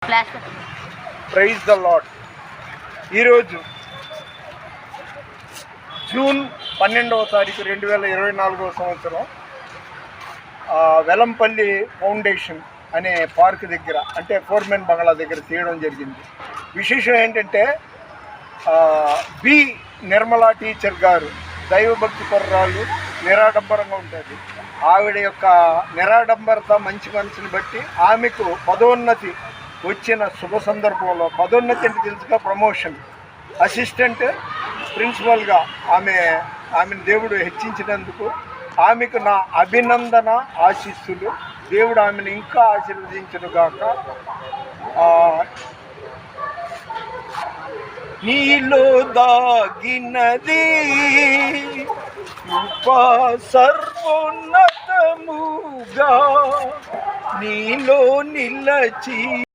Praise the lord. ఈరోజు June 12వ తారీఖు 2024వ సంవత్సరం వెలంపల్లి ఫౌండేషన్ అనే పార్క్ దగ్గర, అంటే ఫోర్మెన్ బంగ్లా దగ్గర తీయడం జరిగింది. విశేషం ఏంటంటే బి నిర్మలా టీచర్ గారు దైవభక్తి కుర్రాళ్ళు, నిరాడంబరంగా ఉంటుంది. ఆవిడ యొక్క నిరాడంబరత, మంచి మనసుని బట్టి ఆమెకు పదోన్నతి వచ్చిన శుభ సందర్భంలో, పదోన్నతి అంటే తెలుసుగా ప్రమోషన్, అసిస్టెంట్ ప్రిన్సిపల్గా ఆమెను దేవుడు హెచ్చించినందుకు ఆమెకు నా అభినందన, ఆశీస్సులు. దేవుడు ఆమెను ఇంకా ఆశీర్వదించునుగాక. నీలో దాగినది సర్వోన్నతముగా నీలో నిలచి